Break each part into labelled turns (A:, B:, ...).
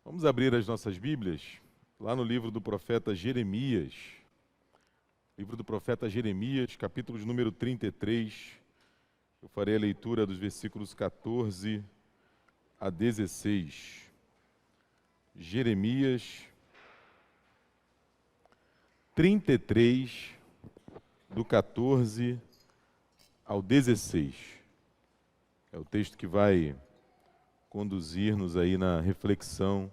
A: Vamos abrir as nossas Bíblias lá no livro do profeta Jeremias. Livro do profeta Jeremias, capítulo de número 33. Eu farei a leitura dos versículos 14 a 16. Jeremias 33, do 14 ao 16. É o texto que vai conduzir-nos aí na reflexão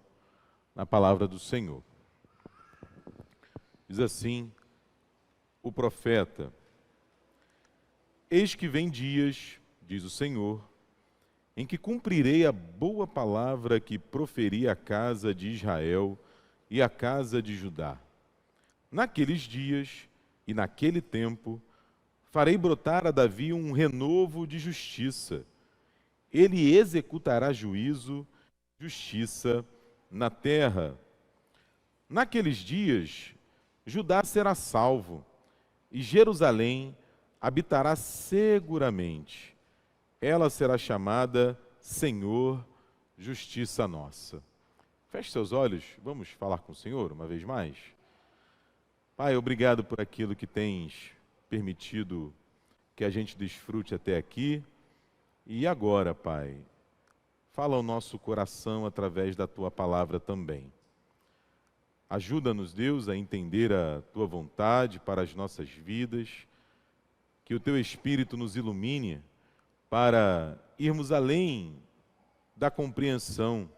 A: na palavra do Senhor. Diz assim o profeta: Eis que vem dias, diz o Senhor, em que cumprirei a boa palavra que proferi à casa de Israel e à casa de Judá. Naqueles dias e naquele tempo farei brotar a Davi um renovo de justiça. Ele executará juízo, justiça na terra. Naqueles dias, Judá será salvo, e Jerusalém habitará seguramente. Ela será chamada Senhor, Justiça Nossa. Feche seus olhos, vamos falar com o Senhor uma vez mais. Pai, obrigado por aquilo que tens permitido que a gente desfrute até aqui. E agora, Pai, fala ao nosso coração através da Tua palavra também. Ajuda-nos, Deus, a entender a Tua vontade para as nossas vidas, que o Teu Espírito nos ilumine para irmos além da compreensão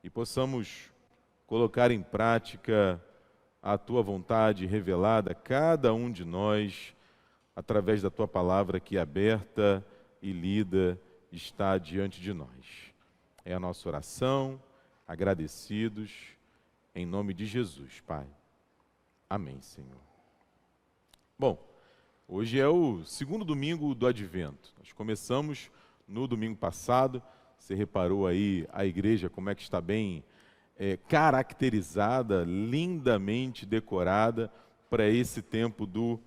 A: e possamos colocar em prática a Tua vontade revelada a cada um de nós, através da Tua palavra que é aberta e lida está diante de nós. É a nossa oração, agradecidos, em nome de Jesus, Pai. Amém, Senhor. Bom, hoje é o segundo domingo do Advento. Nós começamos no domingo passado. Você reparou aí a igreja como é que está bem caracterizada, lindamente decorada para esse tempo do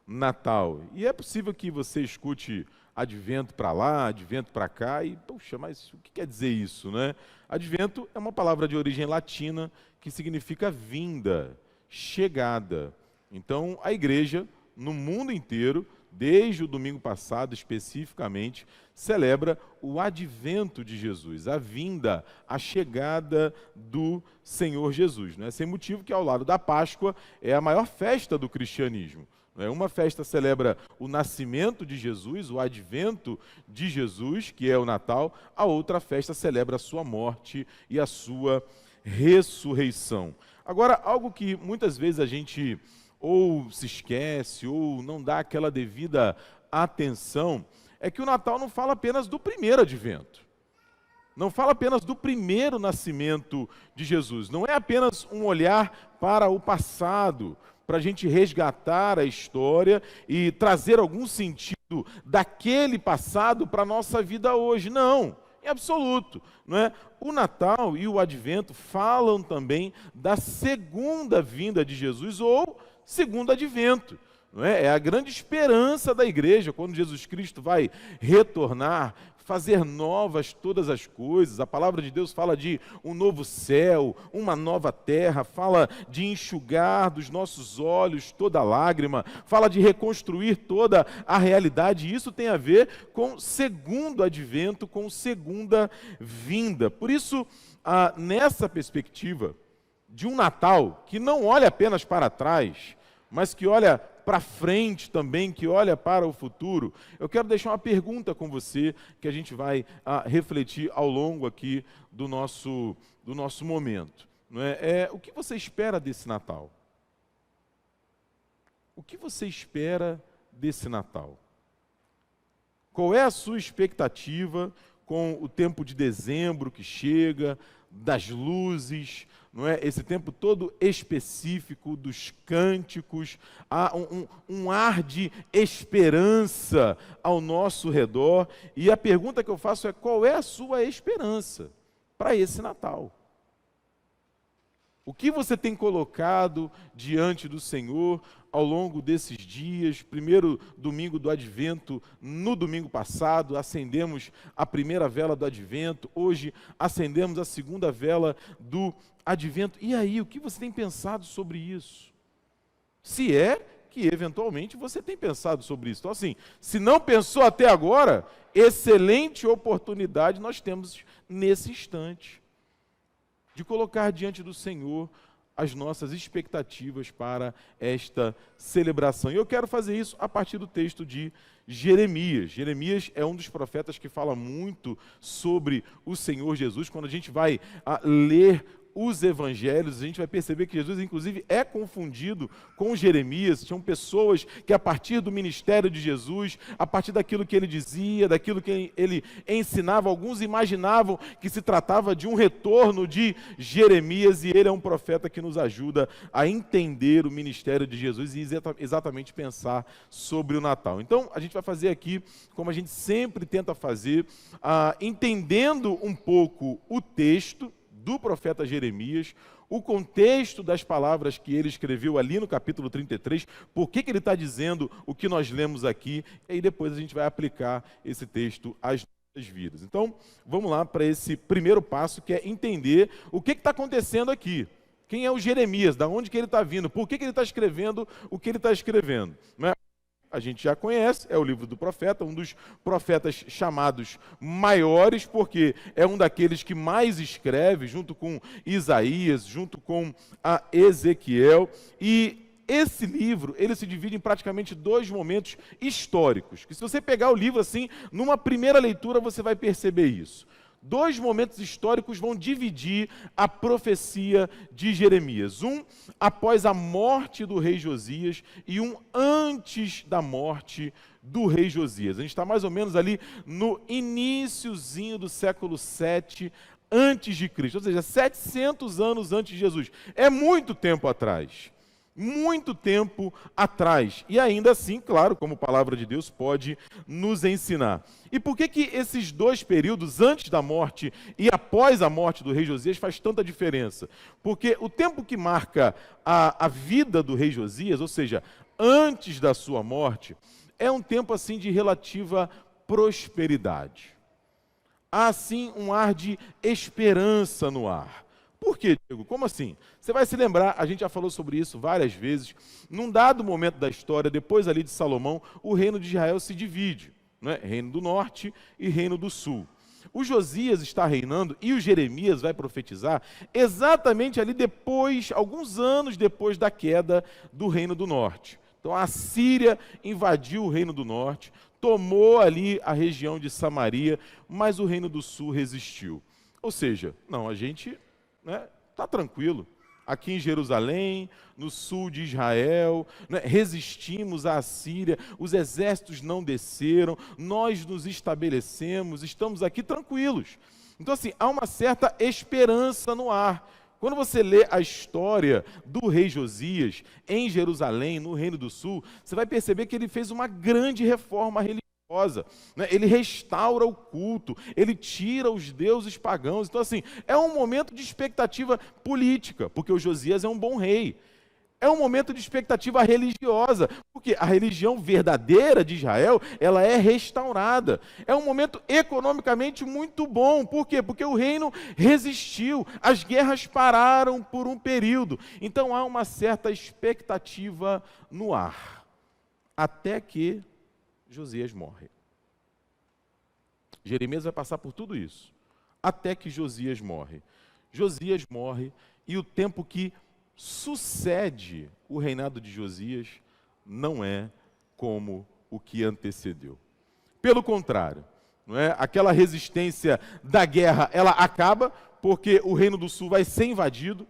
A: Natal. E é possível que você escute Advento para lá, Advento para cá, e, poxa, mas o que quer dizer isso, né? Advento é uma palavra de origem latina que significa vinda, chegada. Então, a igreja, no mundo inteiro, desde o domingo passado especificamente, celebra o advento de Jesus, a vinda, a chegada do Senhor Jesus. Não é sem motivo que, ao lado da Páscoa, é a maior festa do cristianismo. Uma festa celebra o nascimento de Jesus, o advento de Jesus, que é o Natal. A outra festa celebra a sua morte e a sua ressurreição. Agora, algo que muitas vezes a gente ou se esquece ou não dá aquela devida atenção, é que o Natal não fala apenas do primeiro advento. Não fala apenas do primeiro nascimento de Jesus. Não é apenas um olhar para o passado, para a gente resgatar a história e trazer algum sentido daquele passado para a nossa vida hoje. Não, em absoluto. Não é? O Natal e o Advento falam também da segunda vinda de Jesus ou segundo advento. Não é? É a grande esperança da igreja, quando Jesus Cristo vai retornar, fazer novas todas as coisas. A palavra de Deus fala de um novo céu, uma nova terra, fala de enxugar dos nossos olhos toda lágrima, fala de reconstruir toda a realidade, e isso tem a ver com segundo advento, com segunda vinda. Por isso, nessa perspectiva de um Natal que não olha apenas para trás, mas que olha para frente também, que olha para o futuro, eu quero deixar uma pergunta com você, que a gente vai refletir ao longo aqui do nosso momento. Não é? O que você espera desse Natal? O que você espera desse Natal? Qual é a sua expectativa com o tempo de dezembro que chega, das luzes, não é? Esse tempo todo específico dos cânticos, há um ar de esperança ao nosso redor. E a pergunta que eu faço é: qual é a sua esperança para esse Natal? O que você tem colocado diante do Senhor ao longo desses dias, primeiro domingo do Advento, no domingo passado, acendemos a primeira vela do Advento, hoje acendemos a segunda vela do Advento. E aí, o que você tem pensado sobre isso? Se é que eventualmente você tem pensado sobre isso. Então assim, se não pensou até agora, excelente oportunidade nós temos nesse instante de colocar diante do Senhor as nossas expectativas para esta celebração. E eu quero fazer isso a partir do texto de Jeremias. Jeremias é um dos profetas que fala muito sobre o Senhor Jesus. Quando a gente vai ler os evangelhos, a gente vai perceber que Jesus, inclusive, é confundido com Jeremias. Tinham pessoas que, a partir do ministério de Jesus, a partir daquilo que ele dizia, daquilo que ele ensinava, alguns imaginavam que se tratava de um retorno de Jeremias, e ele é um profeta que nos ajuda a entender o ministério de Jesus e exatamente pensar sobre o Natal. Então, a gente vai fazer aqui, como a gente sempre tenta fazer, entendendo um pouco o texto do profeta Jeremias, o contexto das palavras que ele escreveu ali no capítulo 33, por que ele está dizendo o que nós lemos aqui, e aí depois a gente vai aplicar esse texto às nossas vidas. Então, vamos lá para esse primeiro passo, que é entender o que está acontecendo aqui. Quem é o Jeremias? Da onde que ele está vindo? Por que ele está escrevendo o que ele está escrevendo? Não é? A gente já conhece, é o livro do profeta, um dos profetas chamados maiores, porque é um daqueles que mais escreve, junto com Isaías, junto com Ezequiel. E esse livro, ele se divide em praticamente dois momentos históricos, que se você pegar o livro assim, numa primeira leitura você vai perceber isso. Dois momentos históricos vão dividir a profecia de Jeremias. Um após a morte do rei Josias e um antes da morte do rei Josias. A gente está mais ou menos ali no iniciozinho do século 7 antes de Cristo, ou seja, 700 anos antes de Jesus. É muito tempo atrás. Muito tempo atrás. E ainda assim, claro, como palavra de Deus pode nos ensinar. E por que esses dois períodos, antes da morte e após a morte do rei Josias, faz tanta diferença? Porque o tempo que marca a vida do rei Josias, ou seja, antes da sua morte, é um tempo assim de relativa prosperidade. Há assim um ar de esperança no ar. Por quê, Diego? Como assim? Você vai se lembrar, a gente já falou sobre isso várias vezes, num dado momento da história, depois ali de Salomão, o reino de Israel se divide, né? Reino do norte e reino do sul. O Josias está reinando e o Jeremias vai profetizar exatamente ali depois, alguns anos depois da queda do reino do norte. Então a Síria invadiu o reino do norte, tomou ali a região de Samaria, mas o reino do sul resistiu. Ou seja, não, a gente está tranquilo. Aqui em Jerusalém, no sul de Israel, resistimos à Síria, os exércitos não desceram, nós nos estabelecemos, estamos aqui tranquilos. Então assim, há uma certa esperança no ar. Quando você lê a história do rei Josias em Jerusalém, no Reino do Sul, você vai perceber que ele fez uma grande reforma religiosa. Ele restaura o culto, ele tira os deuses pagãos. Então assim, é um momento de expectativa política, porque o Josias é um bom rei. É um momento de expectativa religiosa, porque a religião verdadeira de Israel, ela é restaurada. É um momento economicamente muito bom. Por quê? Porque o reino resistiu, as guerras pararam por um período. Então há uma certa expectativa no ar, até que Josias morre. Jeremias vai passar por tudo isso, até que Josias morre. Josias morre e o tempo que sucede o reinado de Josias não é como o que antecedeu. Pelo contrário, não é? Aquela resistência da guerra, ela acaba, porque o reino do sul vai ser invadido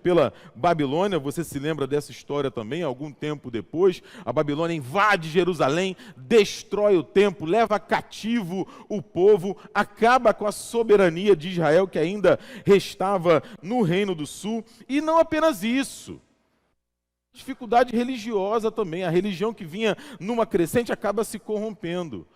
A: pela Babilônia. Você se lembra dessa história também, algum tempo depois. A Babilônia invade Jerusalém, destrói o templo, leva cativo o povo, acaba com a soberania de Israel que ainda restava no Reino do Sul. E não apenas isso, dificuldade religiosa também. A religião que vinha numa crescente acaba se corrompendo.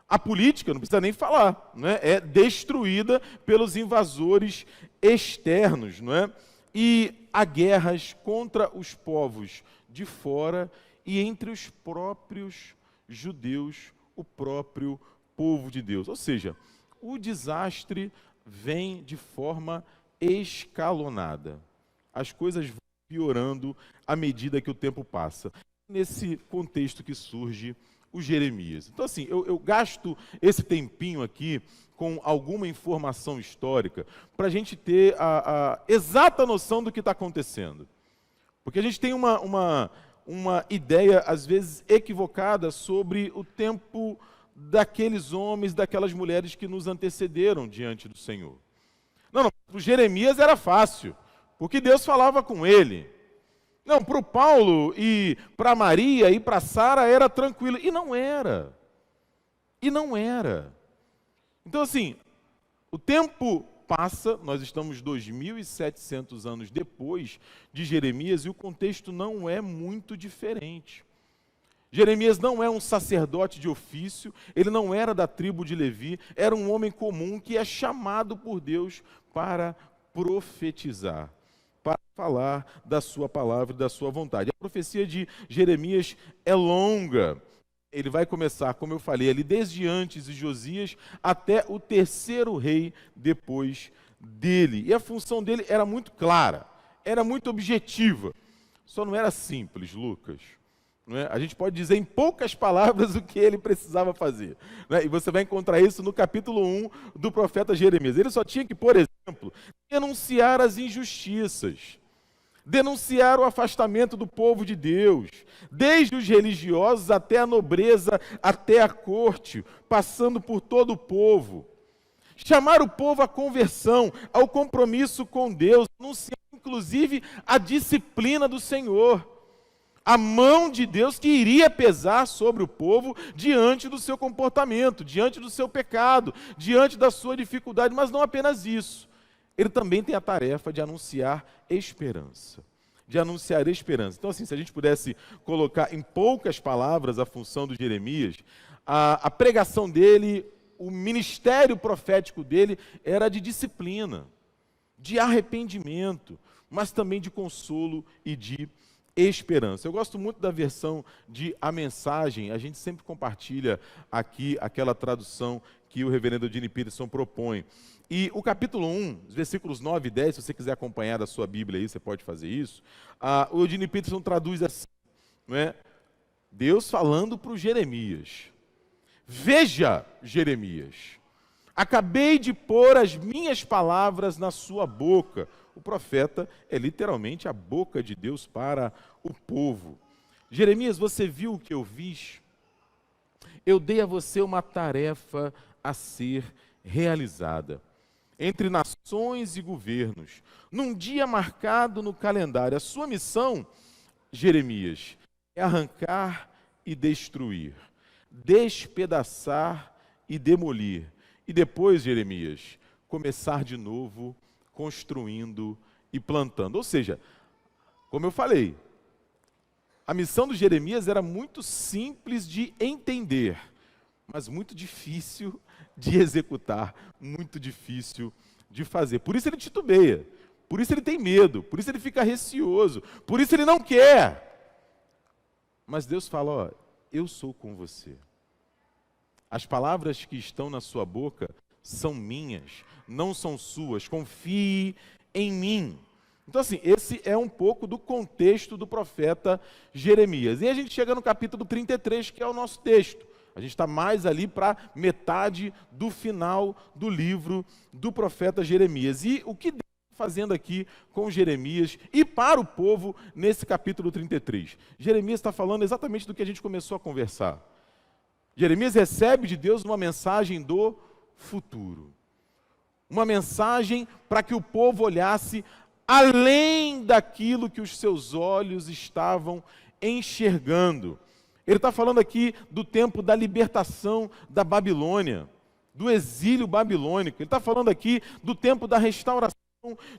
A: A política, não precisa nem falar, não é? É destruída pelos invasores externos, não é? E há guerras contra os povos de fora e entre os próprios judeus, o próprio povo de Deus. Ou seja, o desastre vem de forma escalonada. As coisas vão piorando à medida que o tempo passa. Nesse contexto que surge o Jeremias. Então, assim, eu gasto esse tempinho aqui com alguma informação histórica para a gente ter a exata noção do que está acontecendo. Porque a gente tem uma ideia, às vezes, equivocada sobre o tempo daqueles homens, daquelas mulheres que nos antecederam diante do Senhor. Não, para o Jeremias era fácil, porque Deus falava com ele. Não, para o Paulo e para Maria e para Sara era tranquilo. E não era. E não era. Então, assim, o tempo passa, nós estamos 2.700 anos depois de Jeremias e o contexto não é muito diferente. Jeremias não é um sacerdote de ofício, ele não era da tribo de Levi, era um homem comum que é chamado por Deus para profetizar, para falar da sua palavra e da sua vontade. A profecia de Jeremias é longa. Ele vai começar, como eu falei, ali desde antes de Josias até o terceiro rei depois dele. E a função dele era muito clara, era muito objetiva. Só não era simples, Lucas. Não é? A gente pode dizer em poucas palavras o que ele precisava fazer. Não é? E você vai encontrar isso no capítulo 1 do profeta Jeremias. Ele só tinha que, por exemplo, denunciar as injustiças, denunciar o afastamento do povo de Deus, desde os religiosos até a nobreza, até a corte, passando por todo o povo. Chamar o povo à conversão, ao compromisso com Deus, anunciar inclusive a disciplina do Senhor. A mão de Deus que iria pesar sobre o povo diante do seu comportamento, diante do seu pecado, diante da sua dificuldade, mas não apenas isso. Ele também tem a tarefa de anunciar esperança. De anunciar esperança. Então, assim, se a gente pudesse colocar em poucas palavras a função do Jeremias, a pregação dele, o ministério profético dele era de disciplina, de arrependimento, mas também de consolo e de esperança. Eu gosto muito da versão de A Mensagem, a gente sempre compartilha aqui aquela tradução que o reverendo Eugene Peterson propõe. E o capítulo 1, os versículos 9 e 10, se você quiser acompanhar da sua Bíblia aí, você pode fazer isso. O Eugene Peterson traduz assim, não é? Deus falando para o Jeremias. Veja, Jeremias, acabei de pôr as minhas palavras na sua boca. O profeta é literalmente a boca de Deus para o povo. Jeremias, você viu o que eu fiz? Eu dei a você uma tarefa a ser realizada entre nações e governos, num dia marcado no calendário. A sua missão, Jeremias, é arrancar e destruir, despedaçar e demolir. E depois, Jeremias, começar de novo construindo e plantando. Ou seja, como eu falei, a missão do Jeremias era muito simples de entender, mas muito difícil de executar, muito difícil de fazer. Por isso ele titubeia, por isso ele tem medo, por isso ele fica receoso, por isso ele não quer. Mas Deus fala, ó, eu sou com você. As palavras que estão na sua boca são minhas, não são suas. Confie em mim. Então, assim, esse é um pouco do contexto do profeta Jeremias. E a gente chega no capítulo 33, que é o nosso texto. A gente está mais ali para metade do final do livro do profeta Jeremias. E o que Deus está fazendo aqui com Jeremias e para o povo nesse capítulo 33? Jeremias está falando exatamente do que a gente começou a conversar. Jeremias recebe de Deus uma mensagem do futuro. Uma mensagem para que o povo olhasse além daquilo que os seus olhos estavam enxergando. Ele está falando aqui do tempo da libertação da Babilônia, do exílio babilônico. Ele está falando aqui do tempo da restauração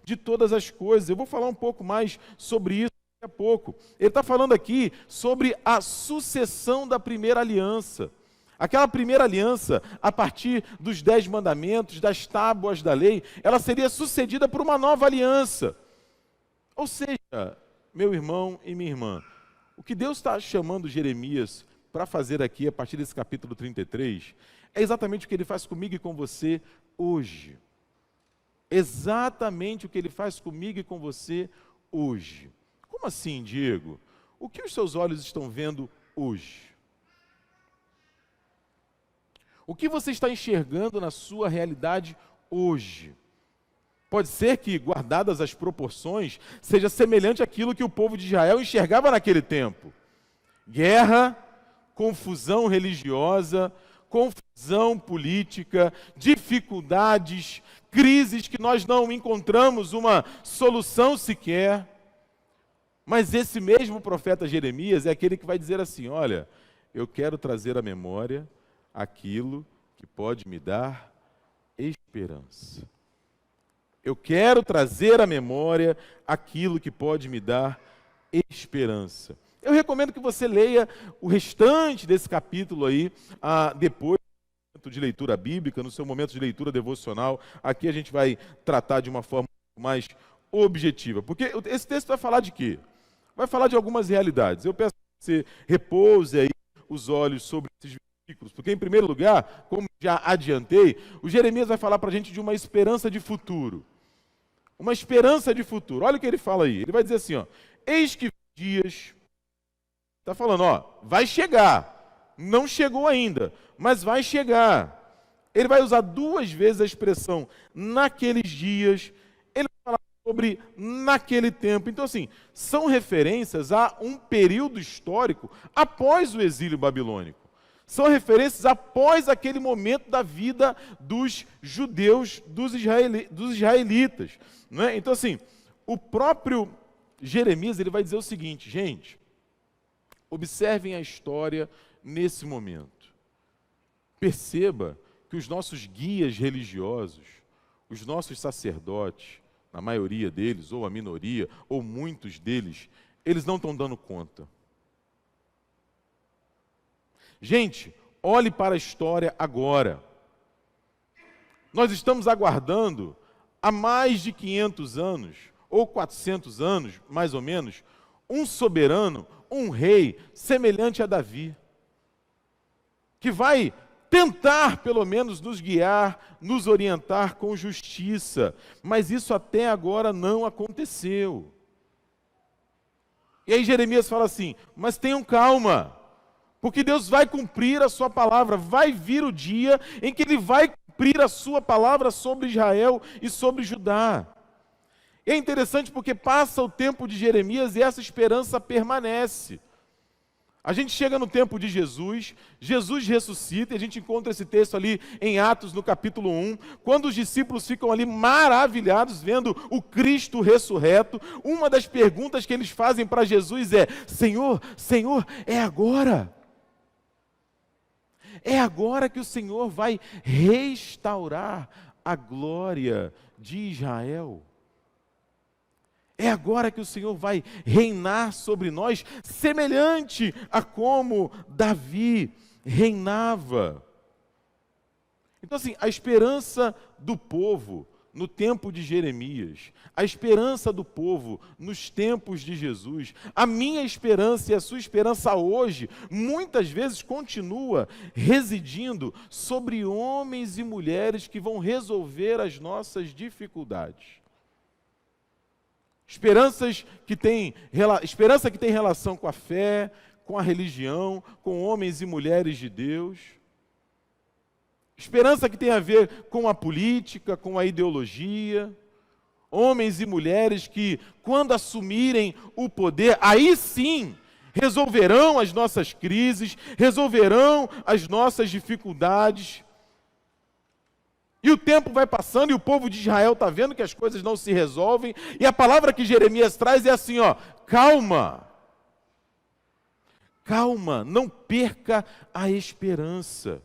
A: de todas as coisas. Eu vou falar um pouco mais sobre isso daqui a pouco. Ele está falando aqui sobre a sucessão da primeira aliança. Aquela primeira aliança, a partir dos 10 mandamentos, das tábuas da lei, ela seria sucedida por uma nova aliança. Ou seja, meu irmão e minha irmã, O que Deus está chamando Jeremias para fazer aqui, a partir desse capítulo 33, é exatamente o que Ele faz comigo e com você hoje. Exatamente o que Ele faz comigo e com você hoje. Como assim, Diego? O que os seus olhos estão vendo hoje? O que você está enxergando na sua realidade hoje? Pode ser que, guardadas as proporções, seja semelhante àquilo que o povo de Israel enxergava naquele tempo. Guerra, confusão religiosa, confusão política, dificuldades, crises que nós não encontramos uma solução sequer. Mas esse mesmo profeta Jeremias é aquele que vai dizer assim: olha, eu quero trazer à memória aquilo que pode me dar esperança. Eu quero trazer à memória aquilo que pode me dar esperança. Eu recomendo que você leia o restante desse capítulo aí, depois de leitura bíblica, no seu momento de leitura devocional. Aqui a gente vai tratar de uma forma mais objetiva. Porque esse texto vai falar de quê? Vai falar de algumas realidades. Eu peço que você repouse aí os olhos sobre esses versículos, porque em primeiro lugar, como já adiantei, o Jeremias vai falar para a gente de uma esperança de futuro. Uma esperança de futuro. Olha o que ele fala aí. Ele vai dizer assim, ó: eis que dias... Está falando, ó, vai chegar. Não chegou ainda, mas vai chegar. Ele vai usar duas vezes a expressão naqueles dias. Ele vai falar sobre naquele tempo. Então, assim, são referências a um período histórico após o exílio babilônico. São referências após aquele momento da vida dos judeus, dos israelitas. Não é? Então, assim, o próprio Jeremias ele vai dizer o seguinte: gente, observem a história nesse momento. Perceba que os nossos guias religiosos, os nossos sacerdotes, na maioria deles, ou a minoria, ou muitos deles, eles não estão dando conta. Gente, olhe para a história agora. Nós estamos aguardando há mais de 500 anos, ou 400 anos, mais ou menos, um soberano, um rei semelhante a Davi, que vai tentar, pelo menos, nos guiar, nos orientar com justiça. Mas isso até agora não aconteceu. E aí Jeremias fala assim: mas tenham calma, porque Deus vai cumprir a sua palavra. Vai vir o dia em que Ele vai cumprir a sua palavra sobre Israel e sobre Judá. E é interessante porque passa o tempo de Jeremias e essa esperança permanece. A gente chega no tempo de Jesus, Jesus ressuscita, e a gente encontra esse texto ali em Atos, no capítulo 1, quando os discípulos ficam ali maravilhados, vendo o Cristo ressurreto. Uma das perguntas que eles fazem para Jesus é: Senhor, Senhor, é agora? É agora que o Senhor vai restaurar a glória de Israel? É agora que o Senhor vai reinar sobre nós, semelhante a como Davi reinava? Então, assim, a esperança do povo no tempo de Jeremias, a esperança do povo nos tempos de Jesus, a minha esperança e a sua esperança hoje, muitas vezes continua residindo sobre homens e mulheres que vão resolver as nossas dificuldades. Esperança que tem relação com a fé, com a religião, com homens e mulheres de Deus. Esperança que tem a ver com a política, com a ideologia. Homens e mulheres que, quando assumirem o poder, aí sim resolverão as nossas crises, resolverão as nossas dificuldades. E o tempo vai passando e o povo de Israel está vendo que as coisas não se resolvem. E a palavra que Jeremias traz é assim, ó: calma. Calma, não perca a esperança.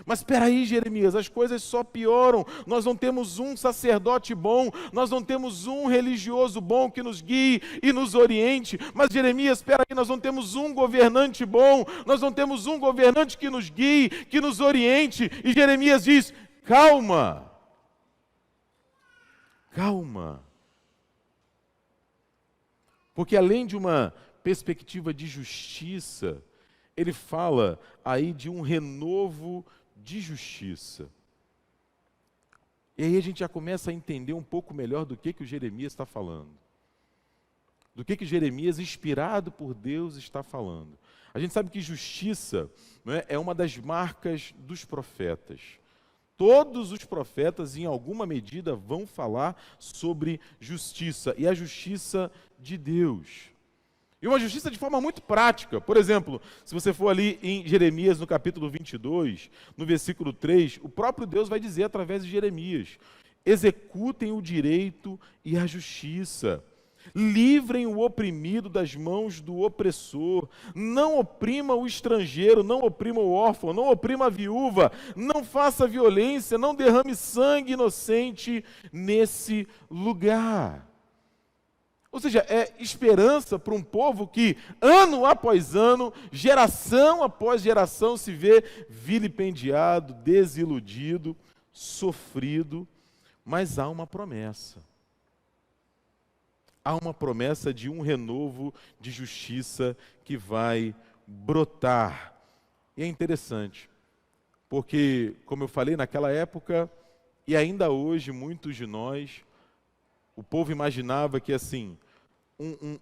A: Mas espera aí, Jeremias, as coisas só pioram. Nós não temos um sacerdote bom, nós não temos um religioso bom que nos guie e nos oriente. Mas Jeremias, espera aí, nós não temos um governante bom, nós não temos um governante que nos guie, que nos oriente. E Jeremias diz: calma, calma. Porque além de uma perspectiva de justiça, ele fala aí de um renovo de justiça. E aí a gente já começa a entender um pouco melhor do que o Jeremias está falando. Do que Jeremias, inspirado por Deus, está falando. A gente sabe que justiça, não é, é uma das marcas dos profetas. Todos os profetas, em alguma medida, vão falar sobre justiça, e a justiça de Deus. E uma justiça de forma muito prática. Por exemplo, se você for ali em Jeremias, no capítulo 22, no versículo 3, o próprio Deus vai dizer através de Jeremias: executem o direito e a justiça, livrem o oprimido das mãos do opressor, não oprima o estrangeiro, não oprima o órfão, não oprima a viúva, não faça violência, não derrame sangue inocente nesse lugar. Ou seja, é esperança para um povo que, ano após ano, geração após geração, se vê vilipendiado, desiludido, sofrido, mas há uma promessa. Há uma promessa de um renovo de justiça que vai brotar. E é interessante, porque, como eu falei, naquela época, e ainda hoje, muitos de nós, o povo imaginava que, assim,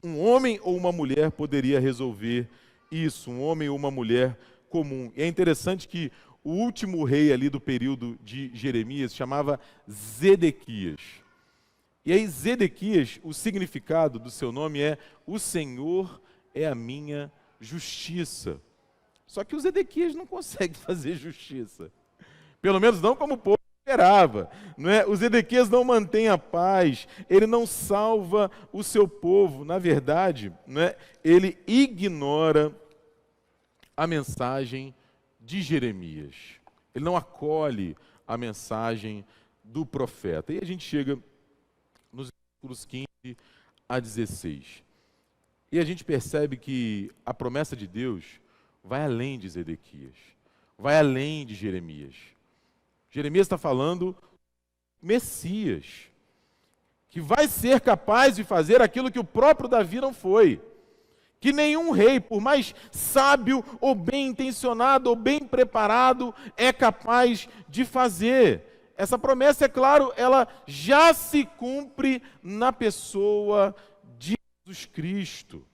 A: um homem ou uma mulher poderia resolver isso, um homem ou uma mulher comum. E é interessante que o último rei ali do período de Jeremias se chamava Zedequias. E aí Zedequias, o significado do seu nome é: o Senhor é a minha justiça. Só que o Zedequias não consegue fazer justiça. Pelo menos não como o povo esperava, não é? O Zedequias não mantém a paz, ele não salva o seu povo. Na verdade, não é? Ele ignora a mensagem de Jeremias. Ele não acolhe a mensagem do profeta. E a gente chega nos versículos 15 a 16. E a gente percebe que a promessa de Deus vai além de Zedequias, vai além de Jeremias. Jeremias está falando Messias, que vai ser capaz de fazer aquilo que o próprio Davi não foi, que nenhum rei, por mais sábio ou bem intencionado ou bem preparado, é capaz de fazer. Essa promessa, é claro, ela já se cumpre na pessoa de Jesus Cristo.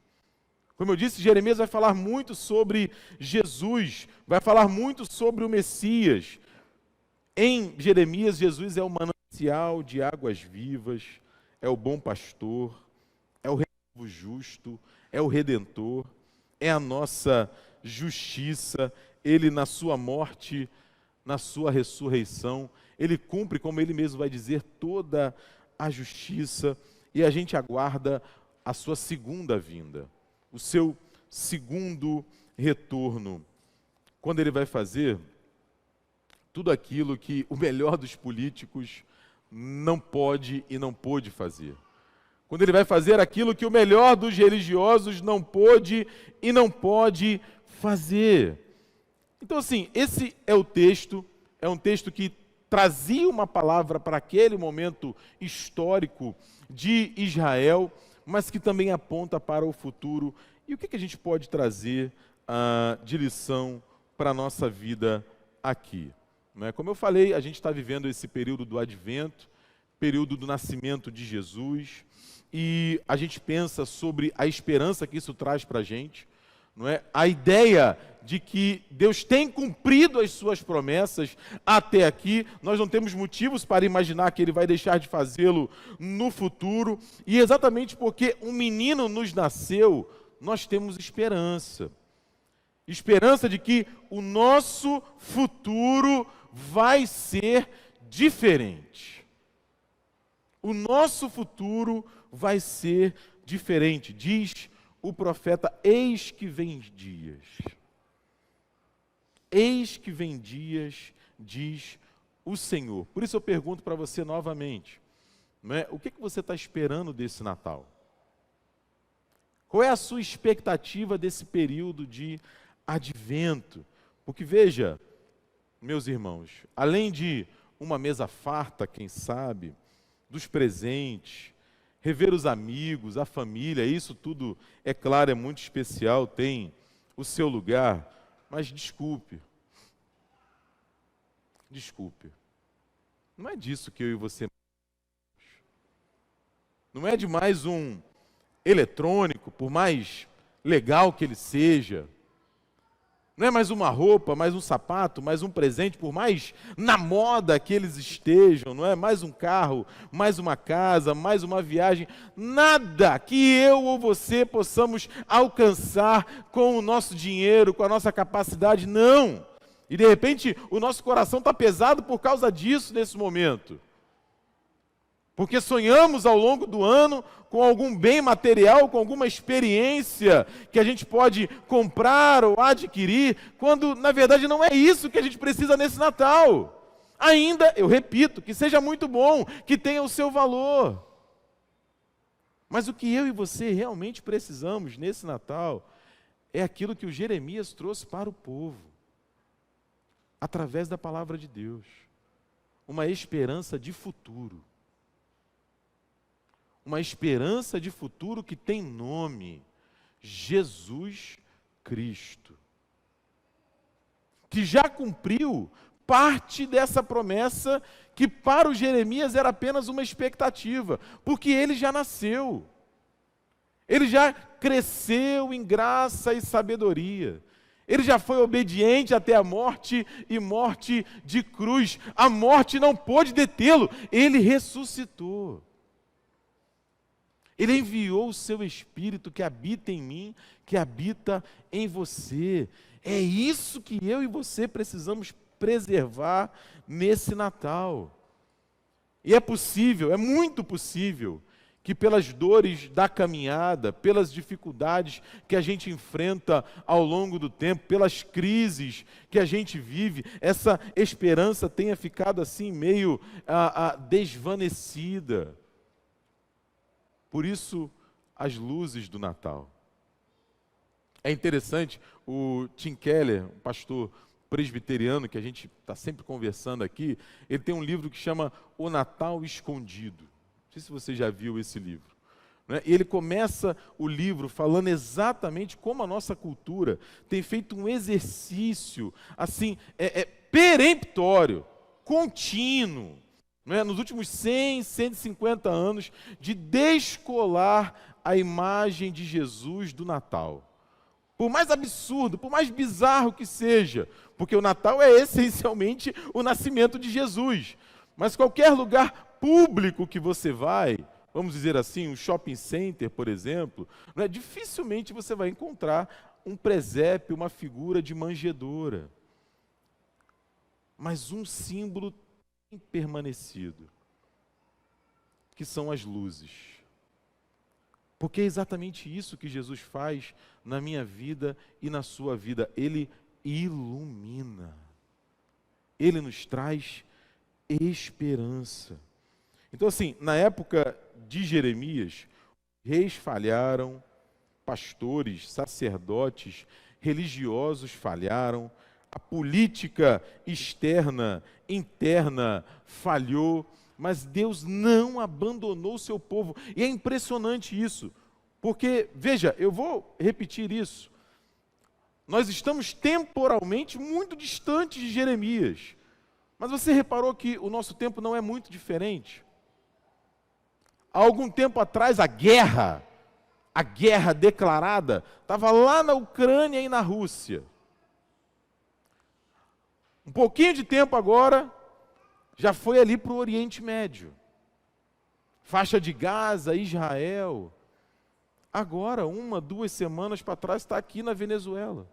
A: Como eu disse, Jeremias vai falar muito sobre Jesus, vai falar muito sobre o Messias. Em Jeremias, Jesus é o manancial de águas vivas, é o bom pastor, é o renovo justo, é o redentor, é a nossa justiça. Ele, na sua morte, na sua ressurreição, ele cumpre, como ele mesmo vai dizer, toda a justiça, e a gente aguarda a sua segunda vinda, o seu segundo retorno, quando ele vai fazer tudo aquilo que o melhor dos políticos não pode e não pôde fazer. Quando ele vai fazer aquilo que o melhor dos religiosos não pôde e não pode fazer. Então, assim, esse é o texto, é um texto que trazia uma palavra para aquele momento histórico de Israel, mas que também aponta para o futuro. E o que a gente pode trazer de lição para a nossa vida aqui? Não é? Como eu falei, a gente está vivendo esse período do advento, período do nascimento de Jesus, e a gente pensa sobre a esperança que isso traz para a gente, não é? A ideia de que Deus tem cumprido as suas promessas até aqui, nós não temos motivos para imaginar que Ele vai deixar de fazê-lo no futuro, e exatamente porque um menino nos nasceu, nós temos esperança. Esperança de que o nosso futuro vai ser diferente. O nosso futuro vai ser diferente, diz o profeta: eis que vem dias. Eis que vem dias, diz o Senhor. Por isso eu pergunto para você novamente, não é? O que você está esperando desse Natal? Qual é a sua expectativa desse período de advento? Porque veja, meus irmãos, além de uma mesa farta, quem sabe, dos presentes, rever os amigos, a família, isso tudo, é claro, é muito especial, tem o seu lugar, mas desculpe, não é disso que eu e você, não é de mais um eletrônico, por mais legal que ele seja, não é mais uma roupa, mais um sapato, mais um presente, por mais na moda que eles estejam, não é mais um carro, mais uma casa, mais uma viagem, nada que eu ou você possamos alcançar com o nosso dinheiro, com a nossa capacidade, não. E de repente o nosso coração está pesado por causa disso nesse momento. Porque sonhamos ao longo do ano com algum bem material, com alguma experiência que a gente pode comprar ou adquirir, quando na verdade não é isso que a gente precisa nesse Natal. Ainda, eu repito, que seja muito bom, que tenha o seu valor. Mas o que eu e você realmente precisamos nesse Natal é aquilo que o Jeremias trouxe para o povo, através da palavra de Deus. Uma esperança de futuro. Uma esperança de futuro que tem nome: Jesus Cristo, que já cumpriu parte dessa promessa que para o Jeremias era apenas uma expectativa, porque ele já nasceu, ele já cresceu em graça e sabedoria, ele já foi obediente até a morte e morte de cruz, a morte não pôde detê-lo, ele ressuscitou. Ele enviou o seu Espírito que habita em mim, que habita em você. É isso que eu e você precisamos preservar nesse Natal. E é possível, é muito possível, que pelas dores da caminhada, pelas dificuldades que a gente enfrenta ao longo do tempo, pelas crises que a gente vive, essa esperança tenha ficado assim meio desvanecida. Por isso, as luzes do Natal. É interessante, o Tim Keller, um pastor presbiteriano, que a gente está sempre conversando aqui, ele tem um livro que chama O Natal Escondido. Não sei se você já viu esse livro. Né? E ele começa o livro falando exatamente como a nossa cultura tem feito um exercício, assim, peremptório, contínuo, nos últimos 100, 150 anos, de descolar a imagem de Jesus do Natal. Por mais absurdo, por mais bizarro que seja, porque o Natal é essencialmente o nascimento de Jesus. Mas qualquer lugar público que você vai, vamos dizer assim, um shopping center, por exemplo, dificilmente você vai encontrar um presépio, uma figura de manjedoura. Mas um símbolo permanecido, que são as luzes. Porque é exatamente isso que Jesus faz na minha vida e na sua vida. Ele ilumina. Ele nos traz esperança. Então, assim, na época de Jeremias, reis falharam, pastores, sacerdotes, religiosos falharam, a política externa, interna falhou, mas Deus não abandonou o seu povo. E é impressionante isso, porque, veja, eu vou repetir isso. Nós estamos temporalmente muito distantes de Jeremias, mas você reparou que o nosso tempo não é muito diferente? Há algum tempo atrás, a guerra declarada, estava lá na Ucrânia e na Rússia. Um pouquinho de tempo agora, já foi ali para o Oriente Médio. Faixa de Gaza, Israel. Agora, 1, 2 semanas para trás, está aqui na Venezuela.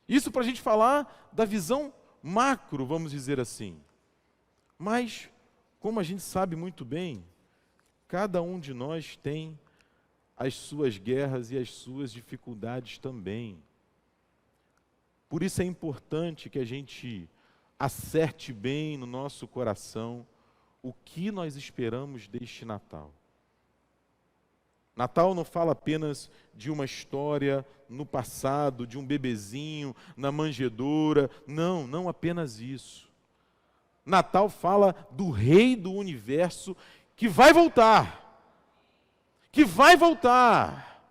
A: Isso para a gente falar da visão macro, vamos dizer assim. Mas, como a gente sabe muito bem, cada um de nós tem as suas guerras e as suas dificuldades também. Por isso é importante que a gente acerte bem no nosso coração o que nós esperamos deste Natal. Natal não fala apenas de uma história no passado, de um bebezinho na manjedoura. Não, não apenas isso. Natal fala do Rei do Universo que vai voltar, que vai voltar,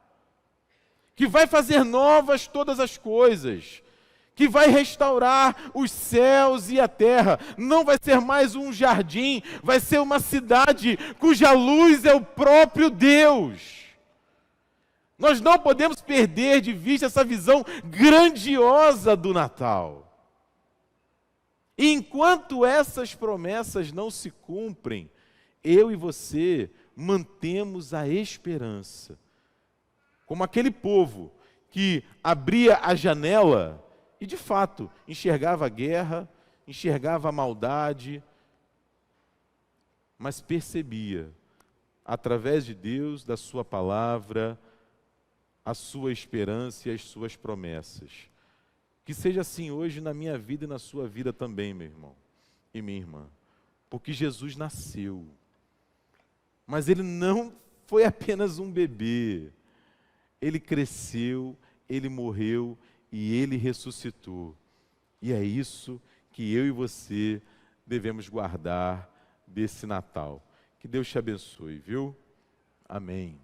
A: que vai fazer novas todas as coisas, que vai restaurar os céus e a terra. Não vai ser mais um jardim, vai ser uma cidade cuja luz é o próprio Deus. Nós não podemos perder de vista essa visão grandiosa do Natal. E enquanto essas promessas não se cumprem, eu e você mantemos a esperança. Como aquele povo que abria a janela e, de fato, enxergava a guerra, enxergava a maldade, mas percebia, através de Deus, da sua palavra, a sua esperança e as suas promessas. Que seja assim hoje na minha vida e na sua vida também, meu irmão e minha irmã. Porque Jesus nasceu. Mas ele não foi apenas um bebê. Ele cresceu, ele morreu e ele ressuscitou. E é isso que eu e você devemos guardar desse Natal. Que Deus te abençoe, viu? Amém.